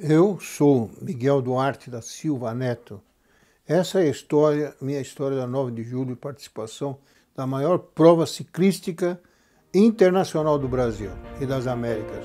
Eu sou Miguel Duarte da Silva Neto. Essa é a história, minha história da 9 de julho, participação da maior prova ciclística internacional do Brasil e das Américas.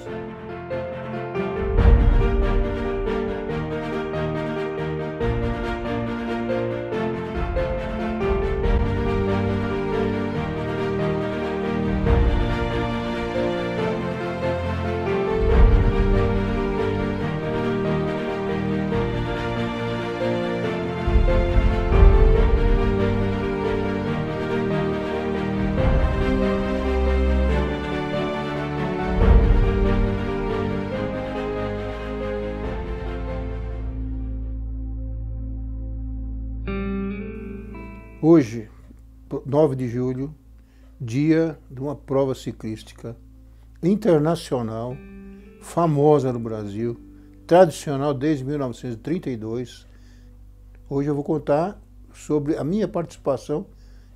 Hoje, 9 de julho, dia de uma prova ciclística internacional, famosa no Brasil, tradicional desde 1932. Hoje eu vou contar sobre a minha participação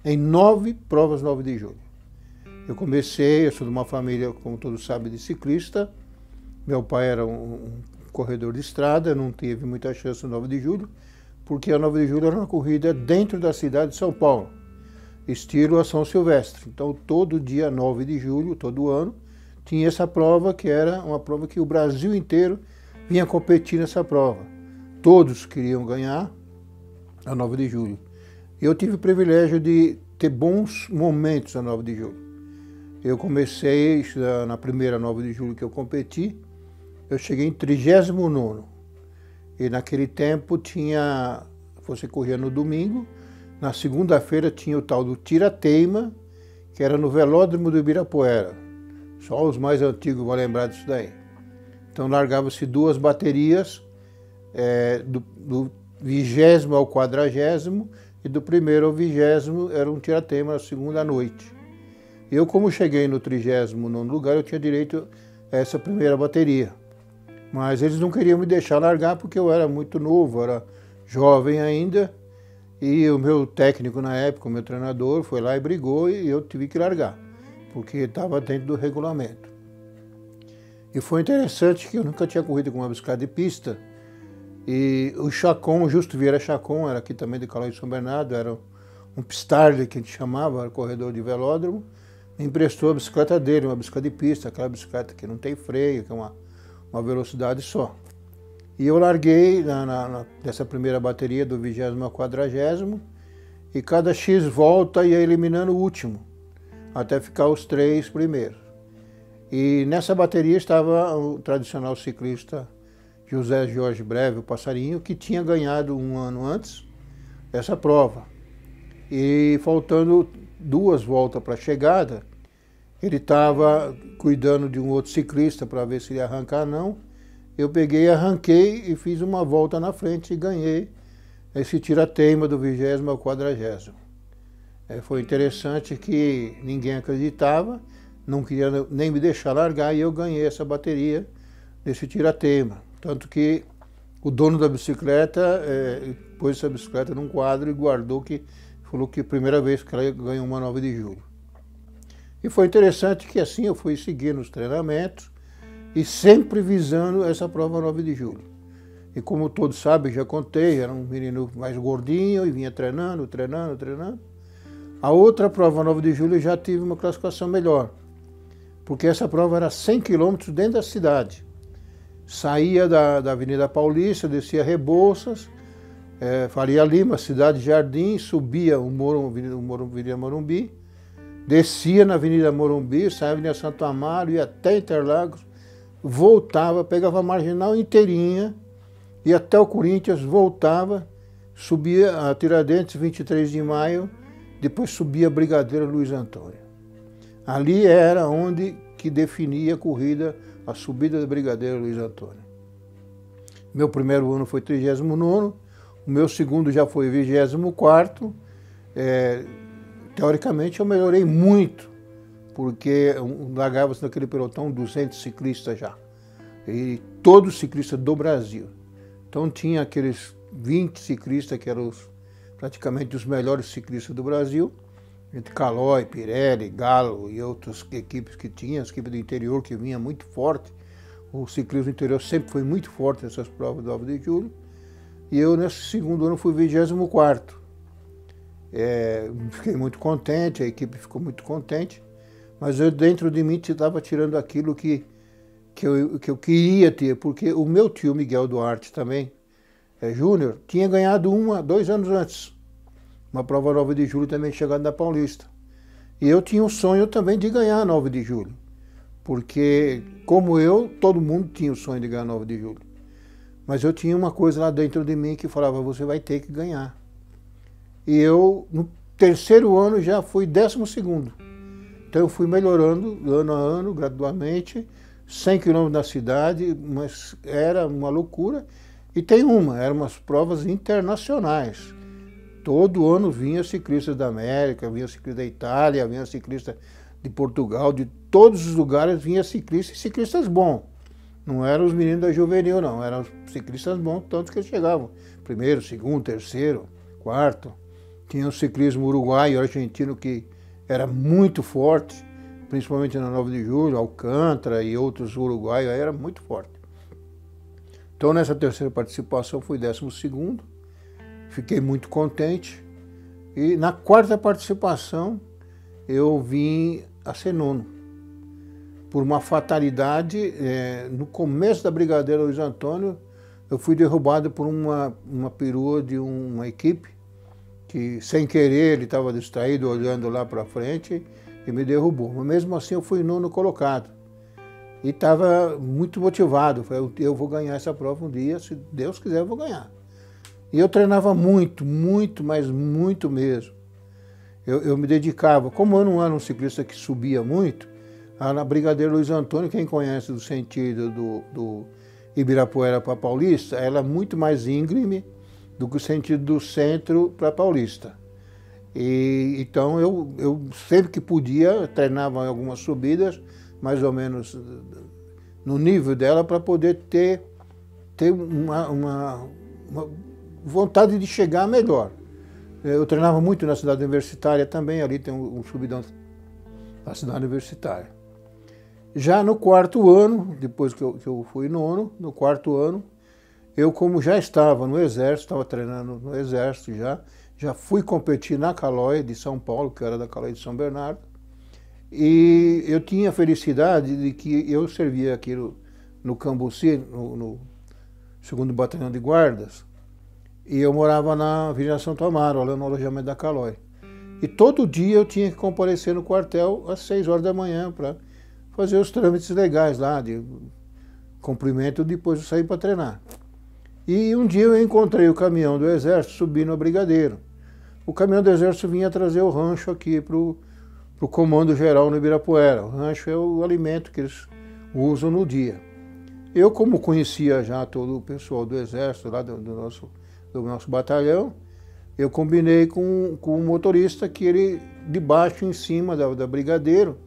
em 9 provas 9 de julho. Eu sou de uma família, como todos sabem, de ciclista. Meu pai era um corredor de estrada, não teve muita chance no 9 de julho, porque a 9 de julho era uma corrida dentro da cidade de São Paulo, estilo a São Silvestre. Então, todo dia 9 de julho, todo ano, tinha essa prova, que era uma prova que o Brasil inteiro vinha competir nessa prova. Todos queriam ganhar a 9 de julho. Eu tive o privilégio de ter bons momentos a 9 de julho. Eu comecei na primeira 9 de julho que eu competi, eu cheguei em 39º. E naquele tempo você corria no domingo, na segunda-feira tinha o tal do tira-teima, que era no velódromo do Ibirapuera. Só os mais antigos vão lembrar disso daí. Então largava-se 2 baterias, do 20º ao 40º, e do 1º ao 20º era um tira-teima na segunda noite. Eu, como cheguei no 39º lugar, eu tinha direito a essa primeira bateria. Mas eles não queriam me deixar largar porque eu era muito novo, era jovem ainda, e o meu técnico na época, o meu treinador, foi lá e brigou e eu tive que largar, porque estava dentro do regulamento. E foi interessante que eu nunca tinha corrido com uma bicicleta de pista, e o Chacon, o Justo Vieira Chacon, era aqui também de Calói de São Bernardo, era um pistarde que a gente chamava, era corredor de velódromo, me emprestou a bicicleta dele, uma bicicleta de pista, aquela bicicleta que não tem freio, que é uma velocidade só. E eu larguei nessa primeira bateria do 20º ao 40º, e cada X volta ia eliminando o último, até ficar os 3 primeiros. E nessa bateria estava o tradicional ciclista José Jorge Breve, o Passarinho, que tinha ganhado um ano antes essa prova. E faltando 2 voltas para a chegada, ele estava cuidando de um outro ciclista para ver se ele ia arrancar ou não. Eu peguei, arranquei e fiz uma volta na frente e ganhei esse tira-teima do 20º ao 40º. Foi interessante que ninguém acreditava, não queria nem me deixar largar, e eu ganhei essa bateria desse tira-teima. Tanto que o dono da bicicleta pôs essa bicicleta num quadro e guardou, que falou que a primeira vez que ela ganhou uma 9 de julho. E foi interessante que assim eu fui seguindo os treinamentos e sempre visando essa prova 9 de julho. E como todos sabem, já contei, era um menino mais gordinho e vinha treinando. A outra prova 9 de julho eu já tive uma classificação melhor, porque essa prova era 100 quilômetros dentro da cidade. Saía da Avenida Paulista, descia Rebouças, Faria Lima, Cidade Jardim, subia o Avenida Morumbi, descia na Avenida Morumbi, saía na Avenida Santo Amaro, ia até Interlagos, voltava, pegava a Marginal inteirinha, ia até o Corinthians, voltava, subia a Tiradentes, 23 de maio, depois subia a Brigadeiro Luiz Antônio. Ali era onde que definia a corrida, a subida da Brigadeiro Luiz Antônio. Meu primeiro ano foi 39º, o meu segundo já foi 24º. Teoricamente eu melhorei muito, porque largava-se naquele pelotão 200 ciclistas já, e todos ciclistas do Brasil. Então tinha aqueles 20 ciclistas que eram praticamente os melhores ciclistas do Brasil, entre Calói, Pirelli, Galo e outras equipes que tinha, as equipes do interior que vinha muito forte. O ciclismo interior sempre foi muito forte nessas provas do 9 de julho. E eu, nesse segundo ano, fui 24º. Fiquei muito contente, a equipe ficou muito contente, mas eu dentro de mim estava tirando aquilo que eu queria ter, porque o meu tio Miguel Duarte também, Júnior, tinha ganhado 2 anos antes, uma prova 9 de julho também chegando na Paulista. E eu tinha o sonho também de ganhar 9 de julho, porque como eu, todo mundo tinha o sonho de ganhar 9 de julho. Mas eu tinha uma coisa lá dentro de mim que falava, você vai ter que ganhar. E eu, no terceiro ano, já fui 12º. Então eu fui melhorando ano a ano, gradualmente, 100 quilômetros da cidade, mas era uma loucura. E eram umas provas internacionais. Todo ano vinha ciclistas da América, vinha ciclista da Itália, vinha ciclista de Portugal, de todos os lugares vinha ciclistas, e ciclistas bons. Não eram os meninos da juvenil, não, eram os ciclistas bons, tanto que eles chegavam. Primeiro, segundo, terceiro, quarto. Tinha o ciclismo uruguaio e argentino que era muito forte, principalmente na 9 de julho, Alcântara e outros uruguaios, era muito forte. Então nessa terceira participação fui 12º, fiquei muito contente. E na quarta participação eu vim a ser nono. Por uma fatalidade, no começo da Brigadeiro Luiz Antônio, eu fui derrubado por uma perua de uma equipe, que sem querer ele estava distraído, olhando lá para frente e me derrubou. Mas mesmo assim eu fui nono colocado. E estava muito motivado, falei, eu vou ganhar essa prova um dia, se Deus quiser eu vou ganhar. E eu treinava muito, muito, mas muito mesmo. Eu me dedicava, como eu não era um ciclista que subia muito, na Brigadeiro Luiz Antônio, quem conhece do sentido do Ibirapuera para Paulista, ela é muito mais íngreme do que o sentido do centro para Paulista. Então eu sempre que podia, treinava em algumas subidas, mais ou menos no nível dela, para poder ter uma vontade de chegar melhor. Eu treinava muito na cidade universitária também, ali tem um subidão da cidade universitária. Já no quarto ano, depois que eu fui nono, no quarto ano, eu como já estava no Exército, estava treinando no Exército já fui competir na Calói de São Paulo, que era da Calói de São Bernardo, e eu tinha a felicidade de que eu servia aqui no Cambuci, no 2º Batalhão de Guardas, e eu morava na Avenida Santo Amaro, lá no alojamento da Calói. E todo dia eu tinha que comparecer no quartel às 6 horas da manhã para fazer os trâmites legais lá, de cumprimento, depois eu saí para treinar. E um dia eu encontrei o caminhão do Exército subindo a Brigadeiro. O caminhão do Exército vinha trazer o rancho aqui para o Comando Geral no Ibirapuera. O rancho é o alimento que eles usam no dia. Eu, como conhecia já todo o pessoal do Exército, lá do nosso batalhão, eu combinei com o motorista que ele, de baixo em cima da Brigadeiro,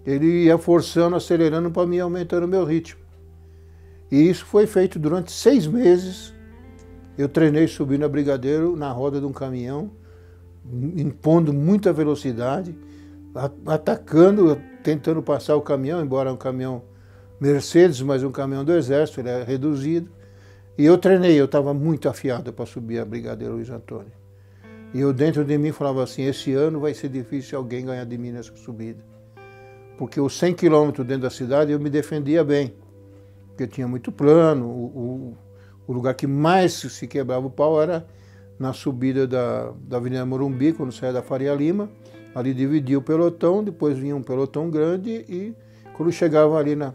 ele ia forçando, acelerando para mim, aumentando o meu ritmo. E isso foi feito durante 6 meses. Eu treinei subindo a Brigadeiro na roda de um caminhão, impondo muita velocidade, atacando, tentando passar o caminhão, embora é um caminhão Mercedes, mas um caminhão do Exército, ele é reduzido. E eu treinei, eu estava muito afiado para subir a Brigadeiro Luiz Antônio. E eu dentro de mim falava assim, esse ano vai ser difícil alguém ganhar de mim nessa subida. Porque os 100 quilômetros dentro da cidade eu me defendia bem. Porque tinha muito plano, o lugar que mais se quebrava o pau era na subida da Avenida Morumbi, quando saía da Faria Lima. Ali dividia o pelotão, depois vinha um pelotão grande e quando chegava ali na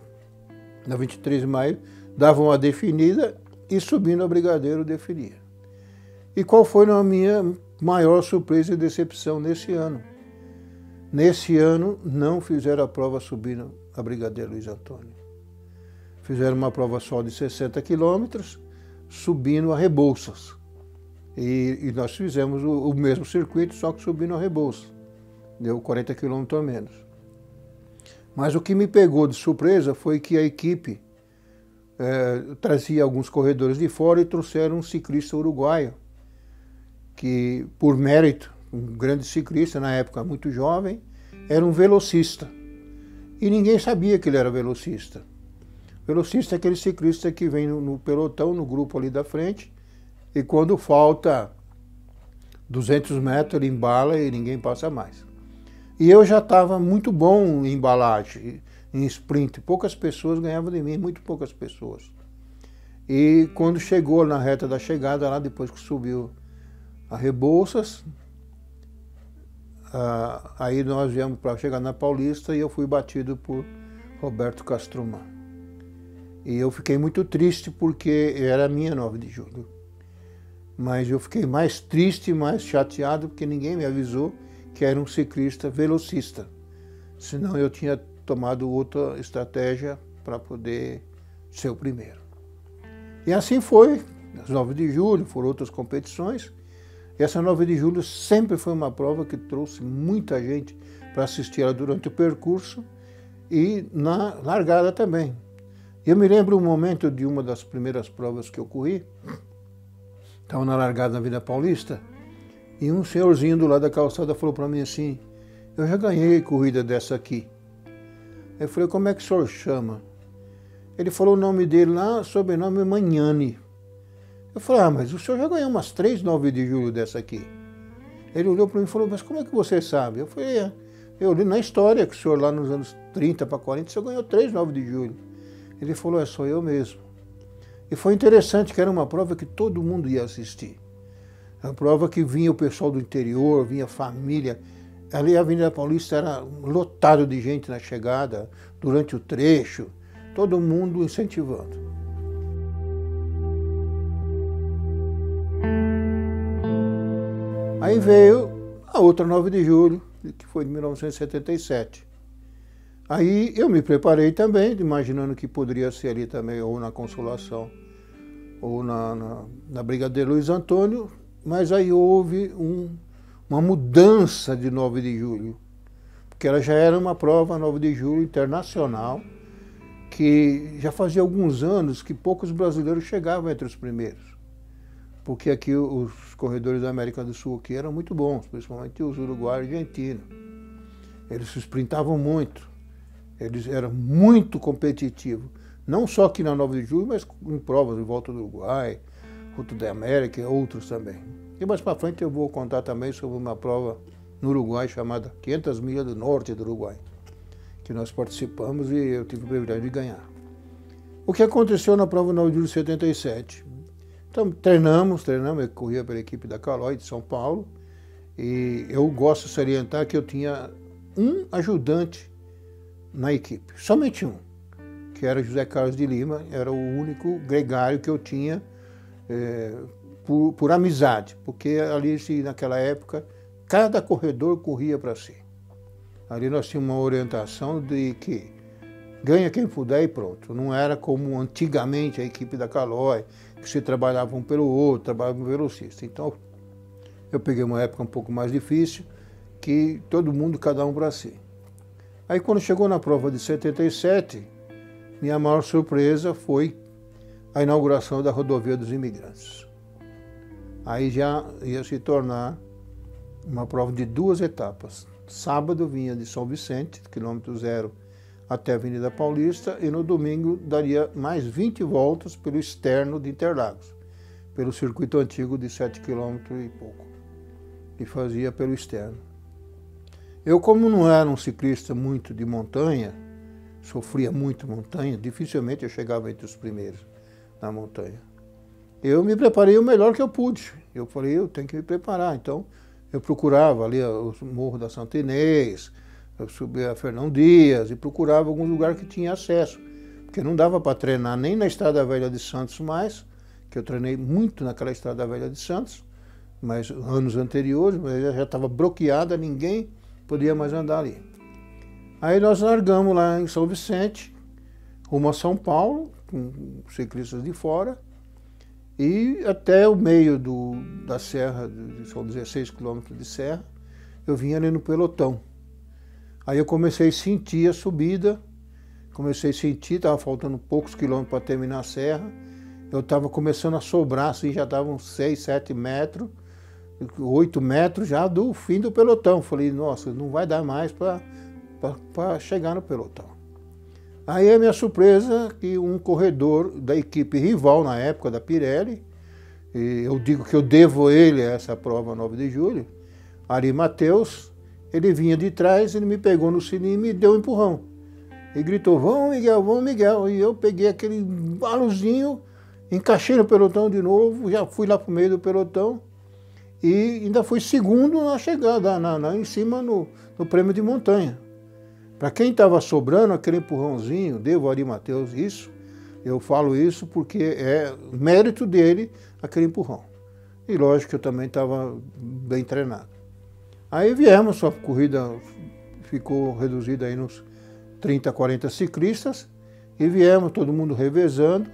23 de maio, dava uma definida e subindo a Brigadeiro definia. E qual foi a minha maior surpresa e decepção nesse ano? Nesse ano não fizeram a prova subindo a Brigadeiro Luiz Antônio. Fizeram uma prova só de 60 quilômetros, subindo a Rebouças. E nós fizemos o mesmo circuito, só que subindo a Rebouças. Deu 40 quilômetros a menos. Mas o que me pegou de surpresa foi que a equipe trazia alguns corredores de fora e trouxeram um ciclista uruguaio, que por mérito, um grande ciclista, na época muito jovem, era um velocista. E ninguém sabia que ele era velocista. Velocista é aquele ciclista que vem no pelotão, no grupo ali da frente, e quando falta 200 metros ele embala e ninguém passa mais. E eu já estava muito bom em embalagem, em sprint. Poucas pessoas ganhavam de mim, muito poucas pessoas. E quando chegou na reta da chegada, lá depois que subiu a Rebouças, aí nós viemos para chegar na Paulista e eu fui batido por Roberto Castromã. E eu fiquei muito triste porque era a minha 9 de julho. Mas eu fiquei mais triste e mais chateado porque ninguém me avisou que era um ciclista velocista. Senão eu tinha tomado outra estratégia para poder ser o primeiro. E assim foi, as 9 de julho, foram outras competições. E essa 9 de julho sempre foi uma prova que trouxe muita gente para assistir ela durante o percurso e na largada também. Eu me lembro um momento de uma das primeiras provas que eu corri, estava na largada na Vila Paulista, e um senhorzinho do lado da calçada falou para mim assim, eu já ganhei corrida dessa aqui. Eu falei, como é que o senhor chama? Ele falou o nome dele lá, sobrenome Magnani. Eu falei, mas o senhor já ganhou umas 3 9 de julho dessa aqui. Ele olhou para mim e falou, mas como é que você sabe? Eu falei, eu li na história que o senhor lá nos anos 30 para 40, o senhor ganhou 3 9 de julho. Ele falou, sou eu mesmo. E foi interessante que era uma prova que todo mundo ia assistir. A prova que vinha o pessoal do interior, vinha a família. Ali a Avenida Paulista era lotado de gente na chegada, durante o trecho, todo mundo incentivando. Aí veio a outra 9 de julho, que foi de 1977. Aí eu me preparei também, imaginando que poderia ser ali também, ou na Consolação, ou na Brigadeiro Luiz Antônio, mas aí houve uma mudança de 9 de julho, porque ela já era uma prova 9 de julho internacional, que já fazia alguns anos que poucos brasileiros chegavam entre os primeiros. Porque aqui os corredores da América do Sul aqui eram muito bons, principalmente os uruguaios e argentinos. Eles se sprintavam muito, eles eram muito competitivos. Não só aqui na 9 de julho, mas em provas em volta do Uruguai, Ruta da América e outros também. E mais para frente eu vou contar também sobre uma prova no Uruguai chamada 500 milhas do norte do Uruguai, que nós participamos e eu tive o privilégio de ganhar. O que aconteceu na prova 9 de julho de 77? Então treinamos, eu corria pela equipe da Caloi de São Paulo, e eu gosto de salientar que eu tinha um ajudante na equipe, somente um, que era José Carlos de Lima, era o único gregário que eu tinha por amizade, porque ali naquela época cada corredor corria para si. Ali nós tínhamos uma orientação de que ganha quem puder e pronto. Não era como antigamente a equipe da Caloi, que se trabalhava um pelo outro, trabalhava um velocista. Então eu peguei uma época um pouco mais difícil, que todo mundo, cada um para si. Aí quando chegou na prova de 77, minha maior surpresa foi a inauguração da rodovia dos imigrantes. Aí já ia se tornar uma prova de 2 etapas. Sábado vinha de São Vicente, quilômetro 0, até a Avenida Paulista, e no domingo daria mais 20 voltas pelo externo de Interlagos, pelo circuito antigo de 7 km e pouco, e fazia pelo externo. Eu, como não era um ciclista muito de montanha, sofria muito montanha, dificilmente eu chegava entre os primeiros na montanha. Eu me preparei o melhor que eu pude. Eu falei, eu tenho que me preparar. Então, eu procurava ali o Morro da Santa Inês, eu subia a Fernão Dias e procurava algum lugar que tinha acesso. Porque não dava para treinar nem na Estrada Velha de Santos mais, que eu treinei muito naquela Estrada Velha de Santos, mas anos anteriores, mas já estava bloqueada, ninguém podia mais andar ali. Aí nós largamos lá em São Vicente, rumo a São Paulo, com ciclistas de fora, e até o meio da serra, são 16 quilômetros de serra, eu vinha ali no pelotão. Aí eu comecei a sentir a subida, estava faltando poucos quilômetros para terminar a serra, eu estava começando a sobrar, assim, já estavam 6, 7 metros, 8 metros já do fim do pelotão. Falei, nossa, não vai dar mais para chegar no pelotão. Aí a minha surpresa que um corredor da equipe rival na época, da Pirelli, e eu digo que eu devo a ele essa prova 9 de julho, Ari Matheus, ele vinha de trás, ele me pegou no sininho e me deu um empurrão. E gritou, vamos Miguel, vamos Miguel. E eu peguei aquele balozinho, encaixei no pelotão de novo, já fui lá pro meio do pelotão e ainda fui segundo na chegada, em cima no prêmio de montanha. Para quem estava sobrando aquele empurrãozinho, devo a Ari Matheus isso, eu falo isso porque é mérito dele aquele empurrão. E lógico que eu também estava bem treinado. Aí viemos, a corrida ficou reduzida aí nos 30, 40 ciclistas, e viemos todo mundo revezando.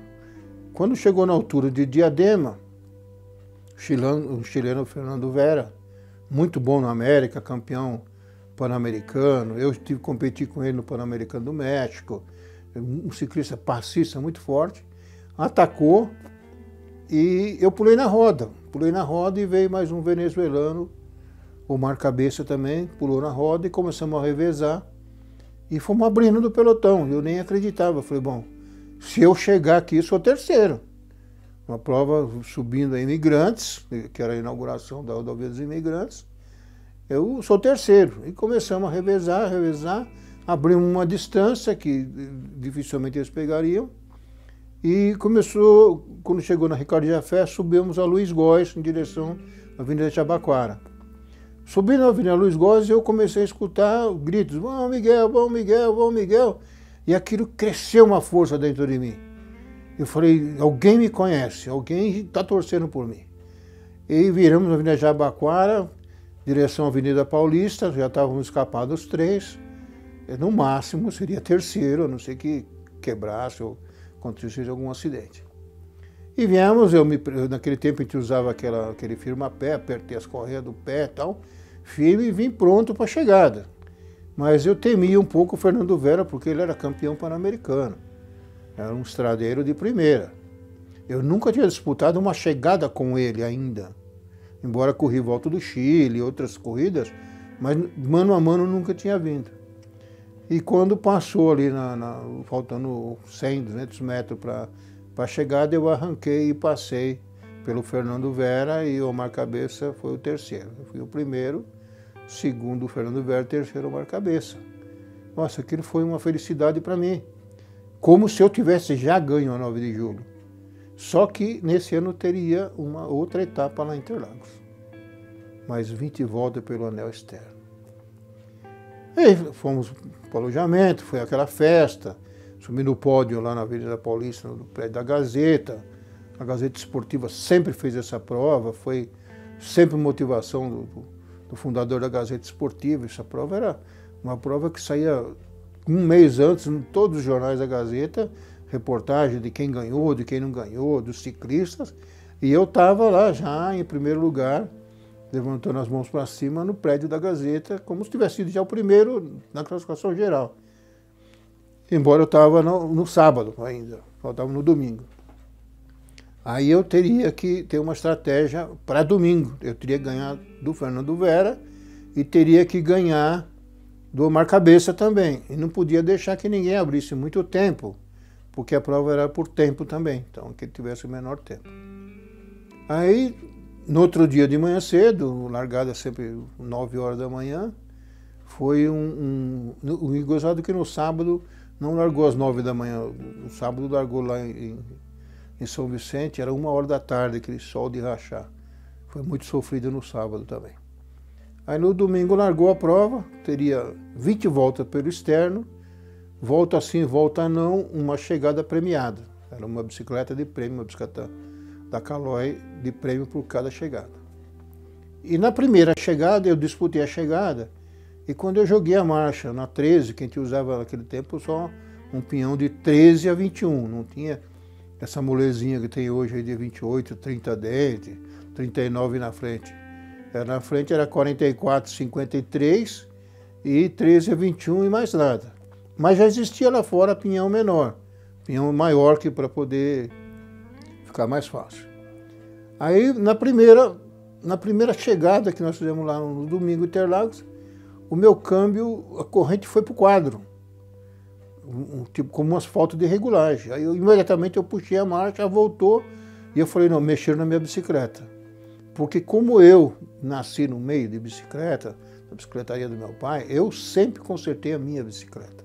Quando chegou na altura de Diadema, o chileno Fernando Vera, muito bom na América, campeão pan-americano, eu tive que competir com ele no Pan-Americano do México, um ciclista passista muito forte, atacou e eu pulei na roda e veio mais um venezuelano, Omar Cabeça também, pulou na roda e começamos a revezar e fomos abrindo do pelotão, eu nem acreditava, falei, bom, se eu chegar aqui sou terceiro. Uma prova subindo a Imigrantes, que era a inauguração da rodovia dos Imigrantes, eu sou terceiro. E começamos a revezar, abrimos uma distância que dificilmente eles pegariam. E começou, quando chegou na Ricardo Jafé, subimos a Luiz Góes em direção à Avenida Jabaquara. Subindo a Avenida Luiz Góes, eu comecei a escutar gritos, vamos Miguel, vamos Miguel, vamos Miguel. E aquilo cresceu uma força dentro de mim. Eu falei, alguém me conhece, alguém está torcendo por mim. E viramos a Avenida Jabaquara, direção à Avenida Paulista, já estávamos escapados os três. No máximo seria terceiro, a não ser que quebrasse ou acontecesse algum acidente. E viemos, naquele tempo a gente usava aquele firma-pé, apertei as correias do pé e tal, firme e vim pronto para a chegada. Mas eu temia um pouco o Fernando Vera, porque ele era campeão pan-americano. Era um estradeiro de primeira. Eu nunca tinha disputado uma chegada com ele ainda. Embora corri Volta do Chile e outras corridas, mas mano a mano nunca tinha vindo. E quando passou ali, faltando 100, 200 metros para a chegada, eu arranquei e passei pelo Fernando Vera e o Omar Cabeça foi o terceiro. Eu fui o primeiro, segundo o Fernando Vera, terceiro o Omar Cabeça. Nossa, aquilo foi uma felicidade para mim. Como se eu tivesse já ganho a 9 de julho. Só que nesse ano teria uma outra etapa lá em Interlagos. Mais 20 voltas pelo anel externo. Aí fomos para o alojamento, foi aquela festa, subi no pódio lá na Avenida Paulista, no prédio da Gazeta. A Gazeta Esportiva sempre fez essa prova, foi sempre motivação do fundador da Gazeta Esportiva. Essa prova era uma prova que saía um mês antes, em todos os jornais da Gazeta, reportagem de quem ganhou, de quem não ganhou, dos ciclistas, e eu estava lá já em primeiro lugar, levantando as mãos para cima no prédio da Gazeta, como se tivesse sido já o primeiro na classificação geral. Embora eu estava no sábado ainda, faltava no domingo. Aí eu teria que ter uma estratégia para domingo, eu teria que ganhar do Fernando Vera e teria que ganhar do Omar Cabeça também, e não podia deixar que ninguém abrisse muito tempo, porque a prova era por tempo também, então que ele tivesse o menor tempo. Aí, no outro dia de manhã cedo, largada sempre 9 horas da manhã, foi o gozado que no sábado não largou às 9 da manhã, o sábado largou lá em São Vicente, era 1h da tarde, aquele sol de rachar. Foi muito sofrido no sábado também. Aí no domingo largou a prova, teria 20 voltas pelo externo, volta sim, volta não, uma chegada premiada. Era uma bicicleta de prêmio, uma bicicleta da Caloi de prêmio por cada chegada. E na primeira chegada, eu disputei a chegada, e quando eu joguei a marcha na 13, que a gente usava naquele tempo só um pinhão de 13 a 21, não tinha essa molezinha que tem hoje aí de 28, 30 dentes, 39 na frente. Na frente era 44, 53 e 13 a 21 e mais nada. Mas já existia lá fora pinhão menor, pinhão maior que para poder ficar mais fácil. Aí na primeira chegada que nós fizemos lá no domingo em Interlagos, o meu câmbio, a corrente foi para o quadro. tipo, como um asfalto de regulagem. Aí imediatamente eu puxei a marcha, voltou, e eu falei, não, mexeram na minha bicicleta. Porque como eu nasci no meio de bicicleta, da bicicletaria do meu pai, eu sempre consertei a minha bicicleta.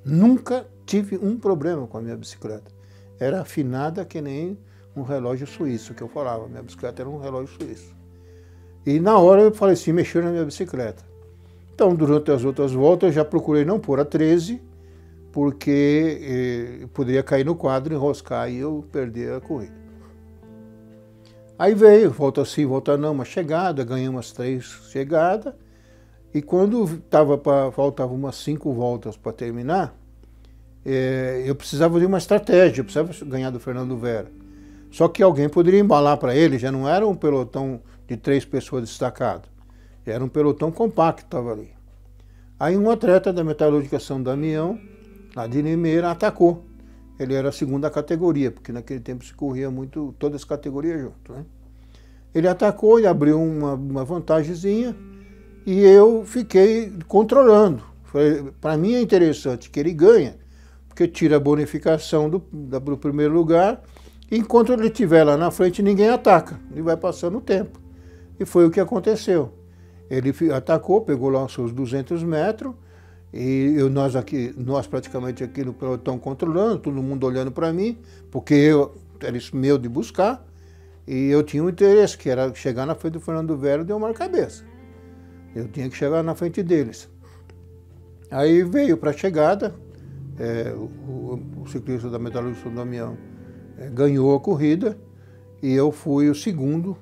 Nunca tive um problema com a minha bicicleta. Era afinada que nem um relógio suíço, que eu falava. Minha bicicleta era um relógio suíço. E na hora eu falei assim, mexeram na minha bicicleta. Então, durante as outras voltas, eu já procurei não pôr a 13, porque poderia cair no quadro, enroscar e eu perder a corrida. Aí veio, volta sim, volta não, uma chegada, ganhei umas 3 chegadas, e quando faltava umas 5 voltas para terminar, eu precisava de uma estratégia, eu precisava ganhar do Fernando Vera. Só que alguém poderia embalar para ele, já não era um pelotão de 3 pessoas destacado, era um pelotão compacto que estava ali. Aí um atleta da Metalúrgica São Damião, lá de Limeira, atacou. Ele era a 2ª categoria, porque naquele tempo se corria muito, todas as categorias junto, né? Ele atacou e abriu uma vantagemzinha e eu fiquei controlando. Para mim é interessante que ele ganha, porque tira a bonificação do primeiro lugar, e enquanto ele estiver lá na frente, ninguém ataca, ele vai passando o tempo. E foi o que aconteceu. Ele atacou, pegou lá os seus 200 metros, e nós praticamente aqui no pelotão controlando, todo mundo olhando para mim, porque era isso meu de buscar, e eu tinha um interesse, que era chegar na frente do Fernando Vera e deu uma cabeça. Eu tinha que chegar na frente deles. Aí veio para a chegada, o ciclista da Metalúrgica São Damião ganhou a corrida, e eu fui o segundo,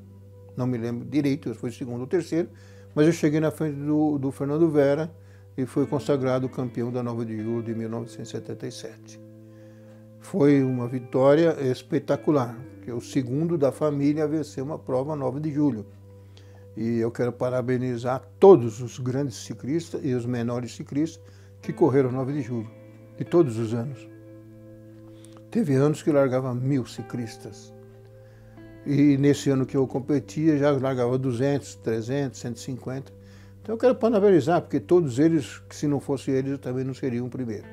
não me lembro direito, eu fui o segundo ou terceiro, mas eu cheguei na frente do Fernando Vera, e foi consagrado campeão da 9 de julho de 1977. Foi uma vitória espetacular, que é o segundo da família a vencer uma prova 9 de julho. E eu quero parabenizar todos os grandes ciclistas e os menores ciclistas que correram 9 de julho, de todos os anos. Teve anos que largava 1000 ciclistas. E nesse ano que eu competia, já largava 200, 300, 150. Então eu quero parabenizar, porque todos eles, que se não fossem eles, eu também não seria o primeiro.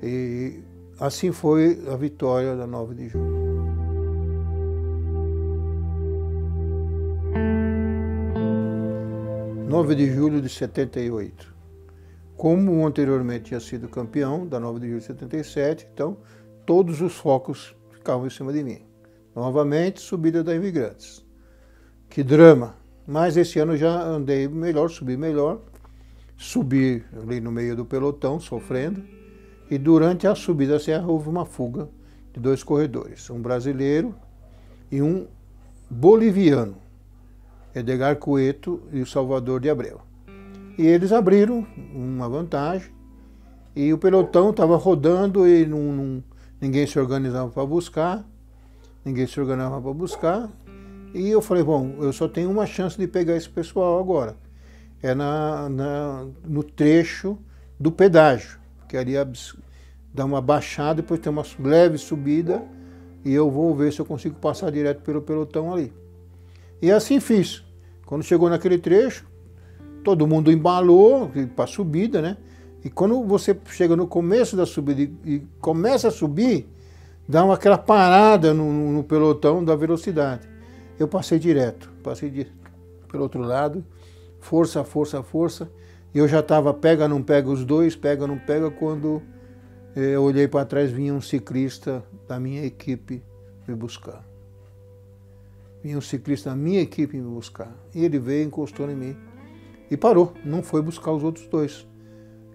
E assim foi a vitória da 9 de julho. (9 de julho de 78). Como anteriormente tinha sido campeão da 9 de julho de 77, então todos os focos ficavam em cima de mim. Novamente, subida da Imigrantes. Que drama! Mas esse ano já andei melhor, subi ali no meio do pelotão, sofrendo, e durante a subida da serra houve uma fuga de 2 corredores, um brasileiro e um boliviano, Edgar Cueto e o Salvador de Abreu. E eles abriram uma vantagem, e o pelotão estava rodando e ninguém se organizava para buscar, e eu falei, bom, eu só tenho uma chance de pegar esse pessoal agora. É no trecho do pedágio, que ali dá uma baixada, depois tem uma leve subida, e eu vou ver se eu consigo passar direto pelo pelotão ali. E assim fiz. Quando chegou naquele trecho, todo mundo embalou para a subida, né? E quando você chega no começo da subida e começa a subir, dá aquela parada no pelotão da velocidade. Eu passei direto, pelo outro lado, força, força, força, e eu já estava pega, não pega os dois, pega, não pega, quando eu olhei para trás, vinha um ciclista da minha equipe me buscar. Vinha um ciclista da minha equipe me buscar. E ele veio, encostou em mim e parou, não foi buscar os outros dois.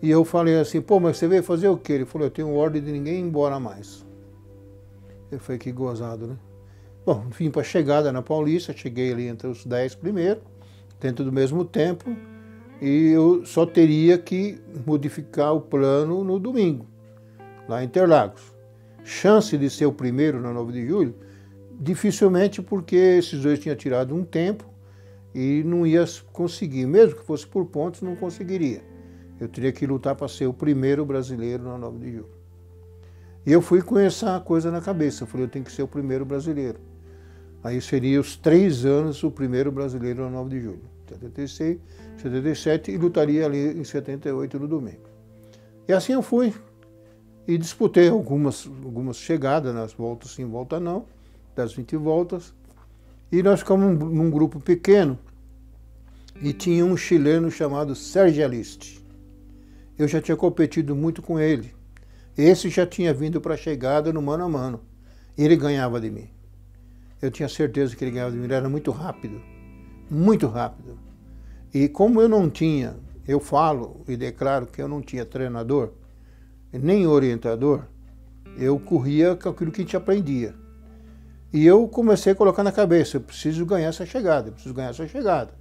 E eu falei assim, pô, mas você veio fazer o quê? Ele falou, eu tenho ordem de ninguém ir embora mais. Eu falei, que gozado, né? Bom, vim para a chegada na Paulista, cheguei ali entre os 10 primeiros, dentro do mesmo tempo, e eu só teria que modificar o plano no domingo, lá em Interlagos. Chance de ser o primeiro na 9 de julho? Dificilmente, porque esses dois tinham tirado um tempo e não ia conseguir, mesmo que fosse por pontos, não conseguiria. Eu teria que lutar para ser o primeiro brasileiro na 9 de julho. E eu fui com essa coisa na cabeça, eu falei, eu tenho que ser o primeiro brasileiro. Aí seria os 3 anos o primeiro brasileiro na 9 de julho. 76, 77 e lutaria ali em 78 no domingo. E assim eu fui. e disputei algumas chegadas, nas voltas sim, volta não, das 20 voltas. E nós ficamos num grupo pequeno e tinha um chileno chamado Sérgio Aliste. Eu já tinha competido muito com ele. Esse já tinha vindo para a chegada no mano a mano. E ele ganhava de mim. Eu tinha certeza que ele ganhava de mim. Ele era muito rápido. Muito rápido. E como eu não tinha, eu falo e declaro que eu não tinha treinador, nem orientador, eu corria com aquilo que a gente aprendia. E eu comecei a colocar na cabeça, eu preciso ganhar essa chegada, eu preciso ganhar essa chegada.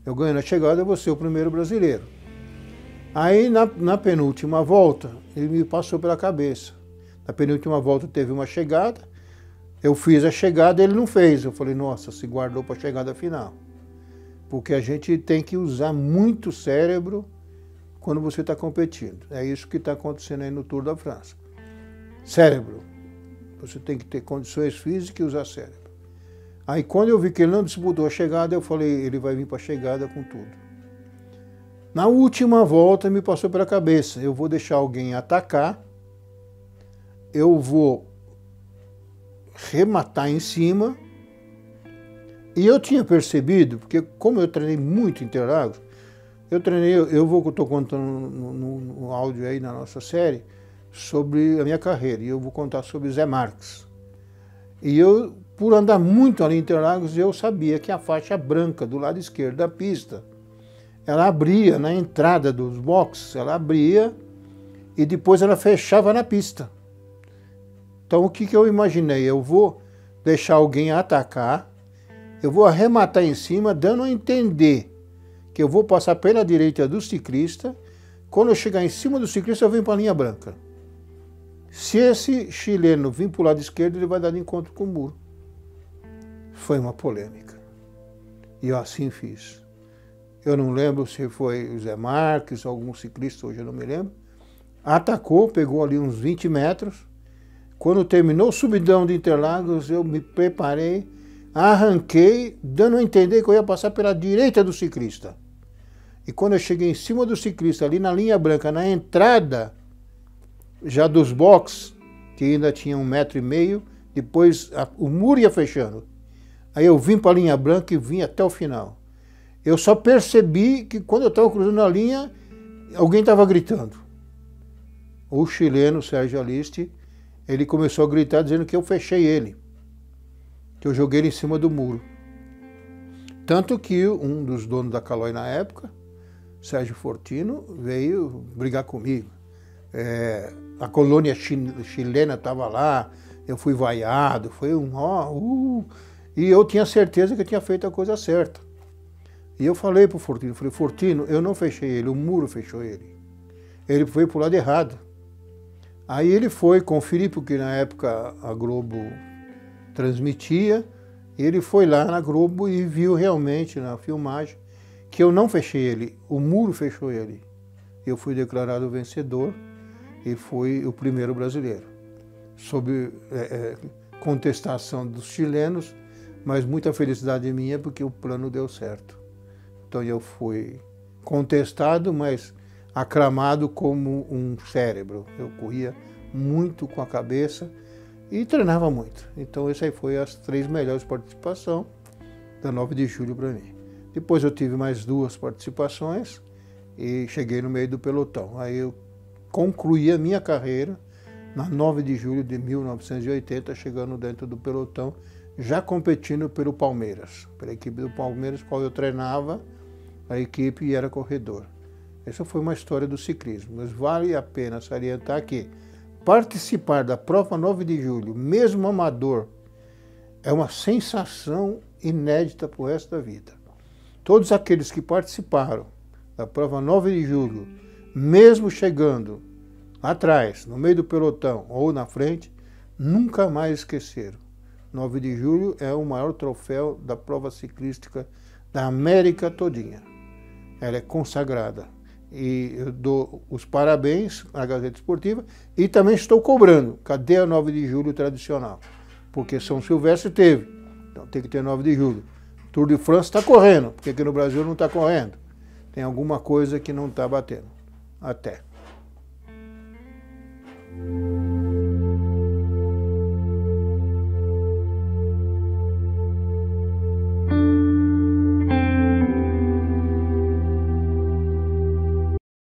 Eu ganhando a chegada, eu vou ser o primeiro brasileiro. Aí, na penúltima volta, ele me passou pela cabeça. Na penúltima volta teve uma chegada, eu fiz a chegada, ele não fez. Eu falei, nossa, se guardou para a chegada final. Porque a gente tem que usar muito cérebro quando você está competindo. É isso que está acontecendo aí no Tour da França. Cérebro. Você tem que ter condições físicas e usar cérebro. Aí quando eu vi que ele não disputou a chegada, eu falei, ele vai vir para a chegada com tudo. Na última volta me passou pela cabeça, eu vou deixar alguém atacar, eu vou rematar em cima. E eu tinha percebido, porque como eu treinei muito em Interlagos, estou contando no áudio aí na nossa série, sobre a minha carreira, e eu vou contar sobre Zé Marques. E eu, por andar muito ali em Interlagos, eu sabia que a faixa branca do lado esquerdo da pista, ela abria na entrada dos boxes, ela abria e depois ela fechava na pista. Então o que eu imaginei? Eu vou deixar alguém atacar, eu vou arrematar em cima, dando a entender que eu vou passar pela direita do ciclista. Quando eu chegar em cima do ciclista, eu venho para a linha branca. Se esse chileno vir para o lado esquerdo, ele vai dar de encontro com o muro. Foi uma polêmica. E eu assim fiz. Eu não lembro se foi o Zé Marques, algum ciclista, hoje eu não me lembro. Atacou, pegou ali uns 20 metros. Quando terminou o subidão de Interlagos, eu me preparei, arranquei, dando a entender que eu ia passar pela direita do ciclista. E quando eu cheguei em cima do ciclista, ali na linha branca, na entrada já dos boxes, que ainda tinha 1,5 metro, depois o muro ia fechando. Aí eu vim para a linha branca e vim até o final. Eu só percebi que quando eu estava cruzando a linha, alguém estava gritando. O chileno, Sérgio Aliste, ele começou a gritar dizendo que eu fechei ele, que eu joguei ele em cima do muro. Tanto que um dos donos da Caloi na época, Sérgio Fortino, veio brigar comigo. A colônia chilena estava lá, eu fui vaiado, foi e eu tinha certeza que eu tinha feito a coisa certa. E eu falei para o Fortino, Fortino, eu não fechei ele, o muro fechou ele. Ele foi para o lado errado. Aí ele foi conferir, porque na época a Globo transmitia, ele foi lá na Globo e viu realmente na filmagem que eu não fechei ele, o muro fechou ele. Eu fui declarado vencedor e fui o primeiro brasileiro, sob contestação dos chilenos, mas muita felicidade minha porque o plano deu certo. Então eu fui contestado, mas aclamado como um cérebro. Eu corria muito com a cabeça e treinava muito. Então essa aí foi as 3 melhores participações da 9 de julho para mim. Depois eu tive mais 2 participações e cheguei no meio do pelotão. Aí eu concluí a minha carreira na 9 de julho de 1980, chegando dentro do pelotão, já competindo pelo Palmeiras, pela equipe do Palmeiras, qual eu treinava a equipe e era corredor. Essa foi uma história do ciclismo, mas vale a pena salientar que participar da prova 9 de julho, mesmo amador, é uma sensação inédita para o resto da vida. Todos aqueles que participaram da prova 9 de julho, mesmo chegando atrás, no meio do pelotão ou na frente, nunca mais esqueceram. 9 de julho é o maior troféu da prova ciclística da América todinha. Ela é consagrada. E eu dou os parabéns à Gazeta Esportiva e também estou cobrando. Cadê a 9 de julho tradicional? Porque São Silvestre teve, então tem que ter 9 de julho. Tour de France está correndo, porque aqui no Brasil não está correndo. Tem alguma coisa que não está batendo. Até.